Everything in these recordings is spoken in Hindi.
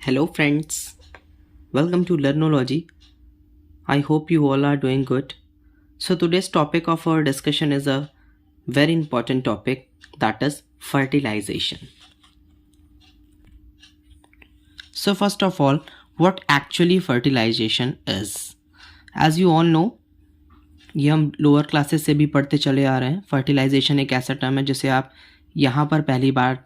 Hello, friends. Welcome to Learnology. I hope you all are doing good. So, today's topic of our discussion is a very important topic, that is fertilization. So, first of all, what actually fertilization is? As you all know, ये हम लोअर क्लासेस से भी पढ़ते चले आ रहे हैं. फर्टिलाइजेशन एक ऐसा टर्म है जिसे आप यहाँ पर पहली बार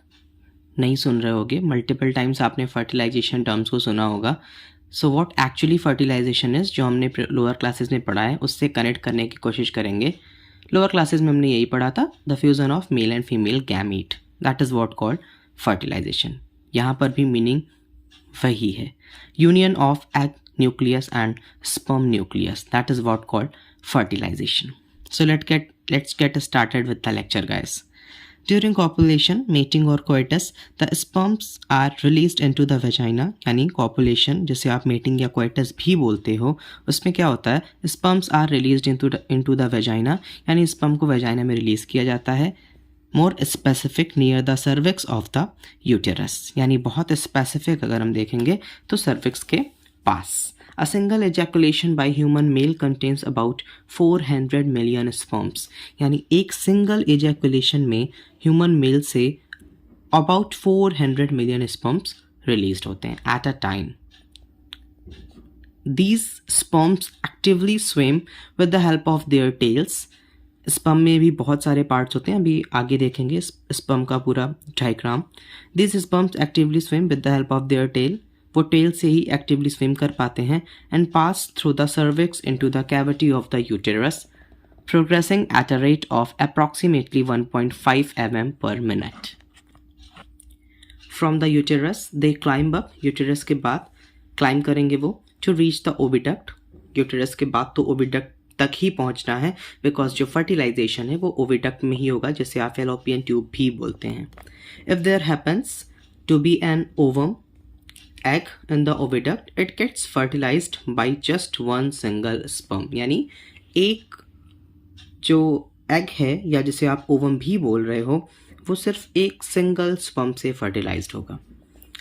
नहीं सुन रहे होगे. मल्टीपल टाइम्स आपने फर्टिलाइजेशन टर्म्स को सुना होगा. So what actually fertilisation is, जो हमने लोअर क्लासेस में पढ़ा है उससे कनेक्ट करने की कोशिश करेंगे. लोअर क्लासेस में हमने यही पढ़ा था, the fusion of male and female gamete, that is what called fertilisation. यहाँ पर भी मीनिंग वही है. Union of egg nucleus and sperm nucleus, that is what called fertilization. So let's get started with the lecture, guys. During copulation, mating or coitus, the sperms are released into the vagina. यानी copulation जिसे आप mating या coitus भी बोलते हो, उसमें क्या होता है, sperms are released into the vagina, यानी sperm को vagina में release किया जाता है. More specific near the cervix of the uterus, यानी बहुत specific अगर हम देखेंगे तो cervix के पास. A single ejaculation by human male contains about 400 million sperms. यानी एक सिंगल ejaculation में human male से about 400 million sperms released होते हैं at a time. These sperms actively swim with the help of their tails. sperm में भी बहुत सारे parts होते हैं, अभी आगे देखेंगे sperm का पूरा diagram. These sperms actively swim with the help of their tail. वो टेल से ही एक्टिवली स्विम कर पाते हैं and pass through the cervix into the cavity of the uterus, progressing at a rate of approximately 1.5 mm per minute. From the uterus they climb up, uterus के बाद क्लाइंब करेंगे वो to reach the oviduct. Uterus के बाद तो ओविडक्ट तक ही पहुंचना है, बिकॉज जो फर्टिलाइजेशन है वो ओविडक्ट में ही होगा, जिसे आप फैलोपियन ट्यूब भी बोलते हैं. If there happens to be an ovum egg in the oviduct, it gets fertilized by just one single sperm. यानी एक जो egg है या जिसे आप ओवम भी बोल रहे हो, वो सिर्फ एक सिंगल sperm से fertilized होगा.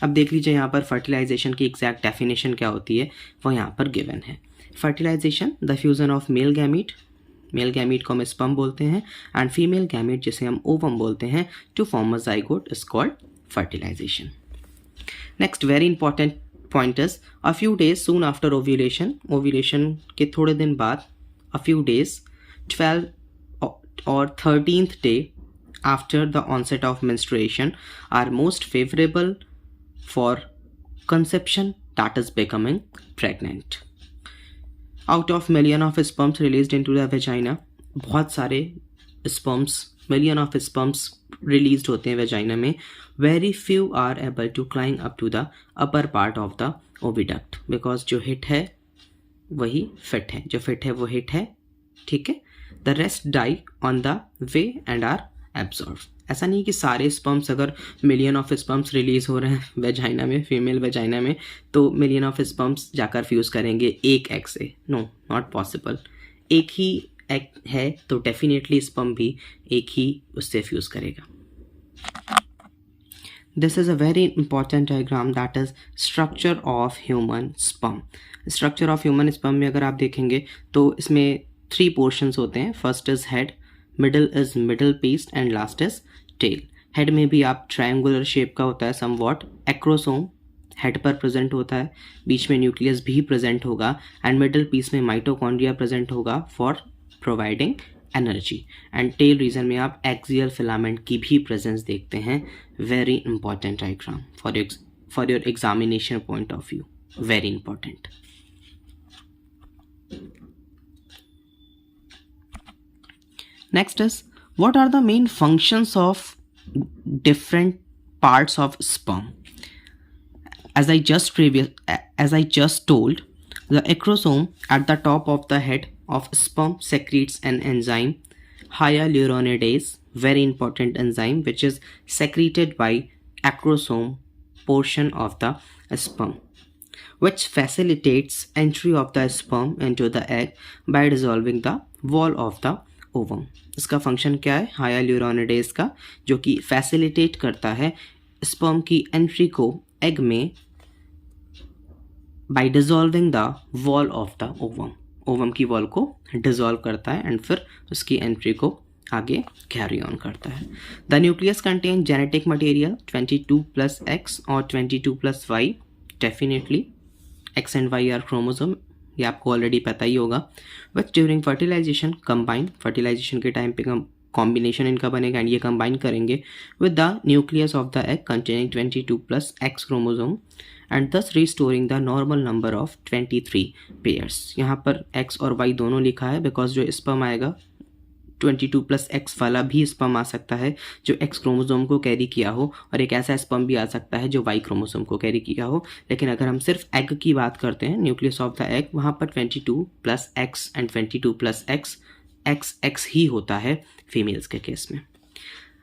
अब देख लीजिए यहाँ पर fertilization की exact definition क्या होती है, वो यहाँ पर given है. Fertilization, the fusion of male gamete को हम sperm बोलते हैं, and female gamete जिसे हम ovum बोलते हैं, to form a zygote is called fertilization. Next very important point is a few days soon after ovulation के थोड़े दिन बाद, a few days, 12 or 13th day after the onset of menstruation are most favorable for conception, that is becoming pregnant. Out of million of sperms released into the vagina, बहुत सारे sperms, million of sperms released होते हैं वेजाइना में. Very few are able to climb up to the upper part of the oviduct, because जो हिट है वही फिट है, जो फिट है वो हिट है, ठीक है. The rest die on the way and are absorbed. ऐसा नहीं कि सारे स्पर्म्स, अगर मिलियन ऑफ स्पर्म्स रिलीज हो रहे हैं वेजाइना में, फीमेल वेजाइना में, तो मिलियन ऑफ स्पर्म्स जाकर फ्यूज़ करेंगे एक एग से. No, not possible. एक ही एग है तो डेफिनेटली स्पर्म भी एक ही उससे फ्यूज़ करेगा. This is a very important diagram, that is structure of human sperm. Structure of human sperm में अगर आप देखेंगे तो इसमें 3 portions होते हैं. First is head, middle is middle piece and last is tail. Head में भी आप triangular shape का होता है somewhat. Acrosome head पर present होता है, बीच में nucleus भी present होगा and middle piece में mitochondria present होगा for providing energy. And tail region में आप एक्सियल फिलामेंट की भी प्रेजेंस देखते हैं. Very important diagram for your examination point of view, very important. Next is what are the main functions of different parts of sperm. as I just told, the acrosome at the top of the head of sperm secretes an enzyme, hyaluronidase, very important enzyme, which is secreted by acrosome portion of the sperm, which facilitates entry of the sperm into the egg by dissolving the wall of the ovum. इसका फंक्शन क्या है, हायालुरोनिडेज का, जो कि फैसिलिटेट करता है स्पर्म की एंट्री को एग में by dissolving the wall of the ovum, ovum की वॉल को डिजॉल्व करता है एंड फिर उसकी एंट्री को आगे कैरी ऑन करता है। The nucleus contain genetic material 22+X और 22+Y। Definitely X and Y are chromosome, ये आपको ऑलरेडी पता ही होगा। But during fertilisation combine, fertilisation के टाइम पे कॉम्बिनेशन इनका बनेगा एंड ये कंबाइन करेंगे with the nucleus of the egg containing 22+X chromosome and thus restoring the normal number of 23 pairs. यहाँ पर X और Y दोनों लिखा है बिकॉज जो स्पर्म आएगा 22+X वाला भी स्पर्म आ सकता है जो X क्रोमोसोम को कैरी किया हो, और एक ऐसा स्पर्म भी आ सकता है जो Y क्रोमोसोम को कैरी किया हो। लेकिन अगर हम सिर्फ एग की बात करते हैं, न्यूक्लियस ऑफ द एग, वहाँ पर 22+X एंड 22+X XX ही होता है फीमेल्स के केस में।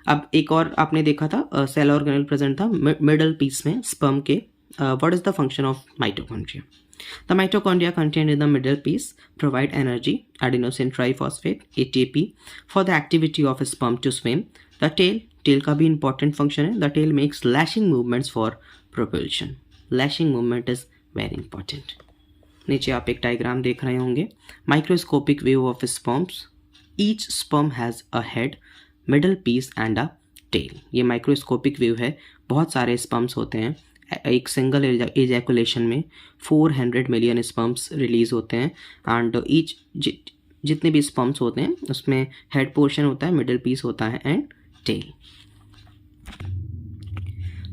अब एक और आपने देखा था सेल ऑर्गेनेल प्रेजेंट था मिडल पीस में स्पर्म के। What is the function of mitochondria? The mitochondria contained in the middle piece provide energy, adenosine triphosphate ATP, for the activity of sperm to swim. The tail का भी important function है। The tail makes lashing movements for propulsion. Lashing movement is very important. नीचे आप एक डायग्राम देख रहे होंगे। Microscopic view of sperms. Each sperm has a head, middle piece and a tail. ये माइक्रोस्कोपिक व्यू है। बहुत सारे स्पर्म्स होते हैं। एक सिंगल एजैकुलेशन में 400 मिलियन स्पर्म्स रिलीज होते हैं एंड ईच जितने भी स्पर्म्स होते हैं उसमें हेड पोर्शन होता है, मिडिल पीस होता है एंड टेल।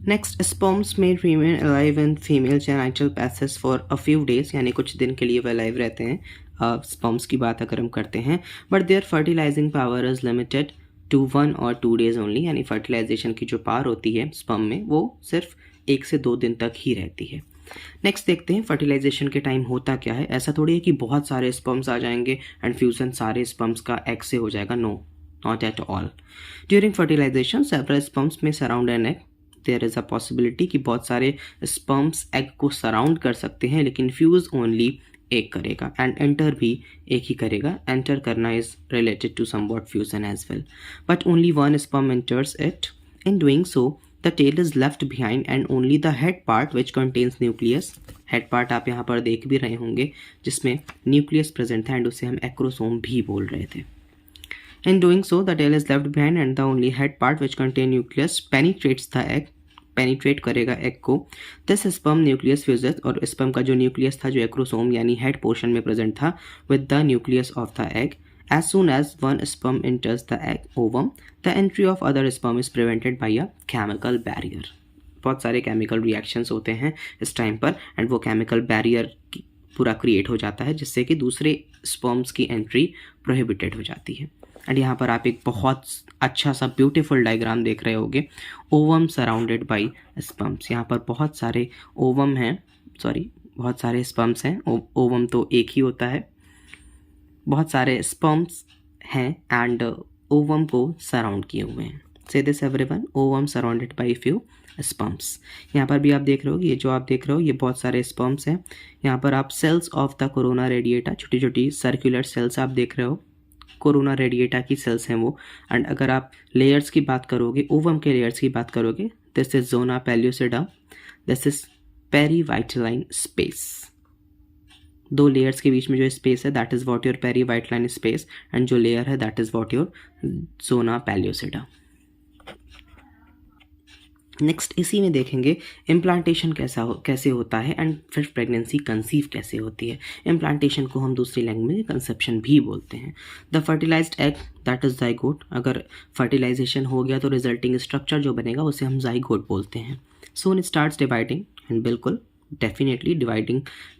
नेक्स्ट, स्पर्म्स में remain alive in female genital passage for a few days, यानी कुछ दिन के लिए वो अलाइव रहते हैं। स्पर्म्स की बात अगर हम करते हैं, but their fertilising power is limited to 1 और 2 डेज ओनली, यानी फर्टिलाइजेशन की जो पावर होती है स्पर्म में वो सिर्फ 1 से 2 दिन तक ही रहती है। नेक्स्ट देखते हैं फर्टिलाइजेशन के टाइम होता क्या है। ऐसा थोड़ी है कि बहुत सारे स्पर्म्स आ जाएंगे एंड फ्यूजन सारे स्पर्म्स का एग से हो जाएगा। No, not at all. During fertilization several sperms may surround an egg. There is a possibility कि बहुत सारे स्पर्म्स एग को सराउंड कर सकते हैं, लेकिन फ्यूज ओनली एक करेगा एंड एंटर भी एक ही करेगा। एंटर करना is related to somewhat fusion as well, but only one sperm enters it. In doing so the tail is left behind and only the head part which contains nucleus, head part आप यहाँ पर देख भी रहे होंगे जिसमें न्यूक्लियस प्रेजेंट है एंड उसे हम एक्रोसोम भी बोल रहे थे। In doing so the tail is left behind and the only head part which contains nucleus penetrates the egg, penetrate करेगा egg को। This sperm nucleus fuses, और sperm का जो न्यूक्लियस था जो एक्रोसोम यानी हेड पोर्शन में प्रेजेंट था with the nucleus of the egg. As soon as one sperm enters the egg ovum, the entry of other sperm is prevented by a chemical barrier. बहुत सारे केमिकल रिएक्शंस होते हैं इस टाइम पर एंड वो केमिकल बैरियर पूरा क्रिएट हो जाता है जिससे कि दूसरे स्पर्म्स की एंट्री प्रोहिबिटेड हो जाती है। एंड यहाँ पर आप एक बहुत अच्छा सा ब्यूटीफुल डायग्राम देख रहे होगे, ओवम सराउंडेड बाय स्पर्म्स। यहाँ पर बहुत सारे ओवम हैं, बहुत सारे स्पर्म्स हैं। ओवम तो एक ही होता है, बहुत सारे स्पर्म्स हैं एंड ओवम को सराउंड किए हुए हैं। से this everyone, ovum surrounded by few sperms. यहाँ पर भी आप देख रहे हो, ये जो आप देख रहे हो ये बहुत सारे स्पर्म्स हैं। यहाँ पर आप cells of the corona radiata, छोटी छोटी सर्कुलर सेल्स आप देख रहे हो, कोरोना रेडिएटा की सेल्स हैं वो। एंड अगर आप लेयर्स की बात करोगे, ओवम के लेयर्स की बात करोगे, this is zona pellucida, this is perivitelline space. 2 layers के बीच में जो स्पेस है that is what your perivitelline space, and जो लेयर है that is what your zona pellucida. Next इसी में देखेंगे इम्प्लांटेशन कैसे होता है एंड फिर प्रेगनेंसी कंसीव कैसे होती है। इम्प्लांटेशन को हम दूसरी लैंग्वेज में कंसेप्शन भी बोलते हैं। The fertilised egg that is zygote, अगर फर्टिलाइजेशन हो गया तो रिजल्टिंग स्ट्रक्चर जो बनेगा उसे हम जाइगोट बोलते हैं। सोन इट स्टार्ट्स डिवाइडिंग, एंड बिल्कुल डेफिनेटली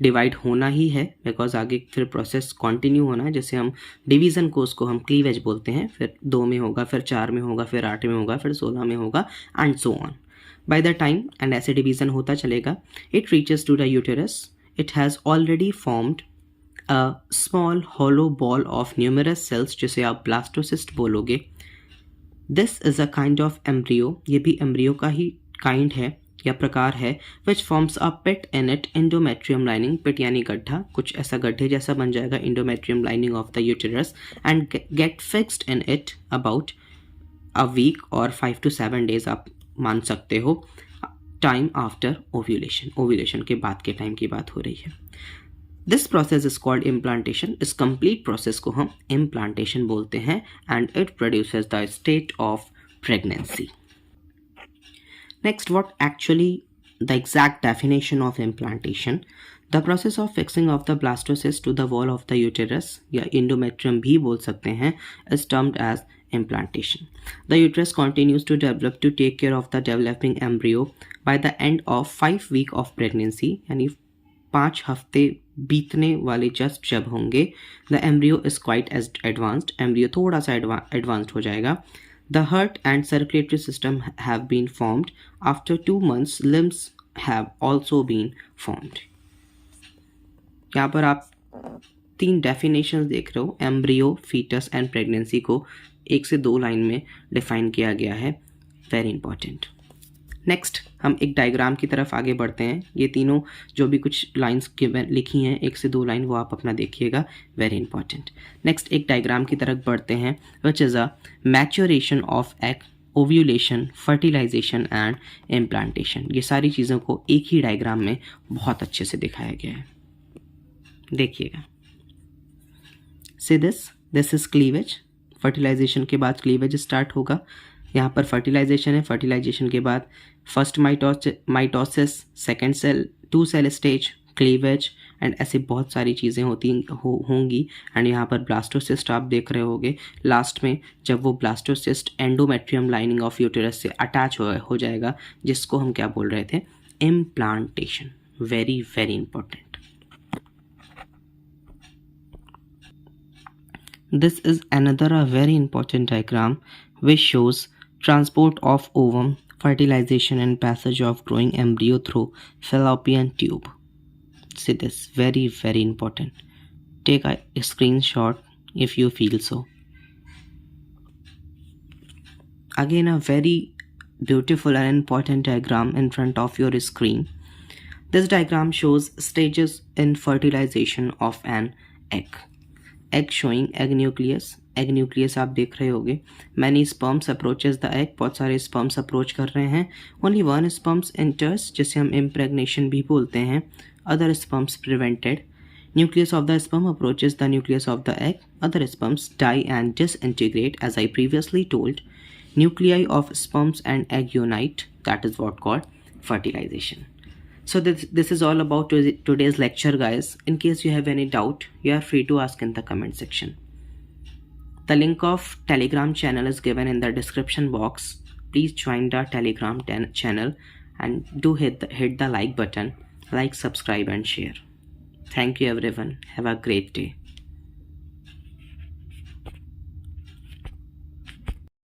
डिवाइड होना ही है बिकॉज आगे फिर प्रोसेस कंटिन्यू होना है। जैसे हम डिवीज़न को उसको हम क्लीवेज बोलते हैं, फिर 2 में होगा, फिर 4 में होगा, फिर 8 में होगा, फिर 16 में होगा and so on. By the time and ऐसे डिवीज़न होता चलेगा, it reaches to the uterus, it has already formed a small hollow ball of numerous cells जिसे आप ब्लास्टोसिस्ट बोलोगे। This is a kind of embryo, ये भी एम्ब्रियो का ही काइंड है या प्रकार है, which forms a pit in it endometrium lining, pit यानी गड्ढा, कुछ ऐसा गड्ढे जैसा बन जाएगा endometrium lining of the uterus and get fixed in it about a week और 5 to 7 days आप मान सकते हो। टाइम आफ्टर ओव्यूलेशन, ओव्यूलेशन के बाद के टाइम की बात हो रही है। This process is called implantation. इस कंप्लीट प्रोसेस को हम इम्प्लांटेशन बोलते हैं and it produces the state of pregnancy. Next, what actually the exact definition of implantation? The process of fixing of the blastocyst to the wall of the uterus या इंडोमेट्रियम भी बोल सकते हैं is termed as implantation. The uterus continues to develop to take care of the developing embryo. By the end of 5 weeks of pregnancy, यानी 5 हफ्ते बीतने वाले जस्ट जब होंगे, the embryo is quite as advanced. embryo थोड़ा सा advanced हो जाएगा. The heart and circulatory system have been formed. After 2 months, limbs have also been formed. यहाँ पर आप 3 डेफिनेशंस देख रहे हो, एम्ब्रियो, फीटस एंड प्रेगनेंसी को 1 से 2 लाइन में डिफाइन किया गया है। Very important. नेक्स्ट, हम एक डायग्राम की तरफ आगे बढ़ते हैं। ये तीनों जो भी कुछ लाइंस लिखी हैं 1 से 2 लाइन, वो आप अपना देखिएगा, वेरी इंपॉर्टेंट। नेक्स्ट, एक डायग्राम की तरफ बढ़ते हैं which is a maturation of egg, ovulation, fertilisation and implantation. ये सारी चीज़ों को एक ही डायग्राम में बहुत अच्छे से दिखाया गया है, देखिएगा। से दिस इज क्लीवेज। फर्टिलाइजेशन के बाद क्लीवेज स्टार्ट होगा। यहाँ पर फर्टिलाइजेशन है, फर्टिलाइजेशन के बाद first mitosis, second cell, 2 cell stage, cleavage and ऐसे बहुत सारी चीज़ें होंगी। एंड यहाँ पर ब्लास्टोसिस्ट आप देख रहे होंगे। लास्ट में जब वो blastocyst endometrium lining of uterus से अटैच हो जाएगा, जिसको हम क्या बोल रहे थे, implantation. Very very important. This is another a very important diagram which shows transport of ovum, fertilization and passage of growing embryo through fallopian tube. See this, very very important. Take a screenshot if you feel so. Again, a very beautiful and important diagram in front of your screen. This diagram shows stages in fertilization of an egg. Egg showing egg nucleus, egg nucleus आप देख रहे होगे। Many sperms approaches the egg, बहुत सारे स्पर्म्स अप्रोच कर रहे हैं। ओनली 1 स्पर्म्स एंटर्स, जिसे हम इम्प्रेगनेशन भी बोलते हैं। Other sperms prevented. Nucleus of the sperm approaches the nucleus of the egg. Other sperms die and disintegrate as I previously told. Nuclei of sperms and egg unite, that is what called fertilization. So this is all about today's lecture, guys. In case you have any doubt, you are free to ask in the comment section. The link of Telegram channel is given in the description box. Please join the Telegram channel and do hit the like button, like, subscribe and share. Thank you everyone. Have a great day.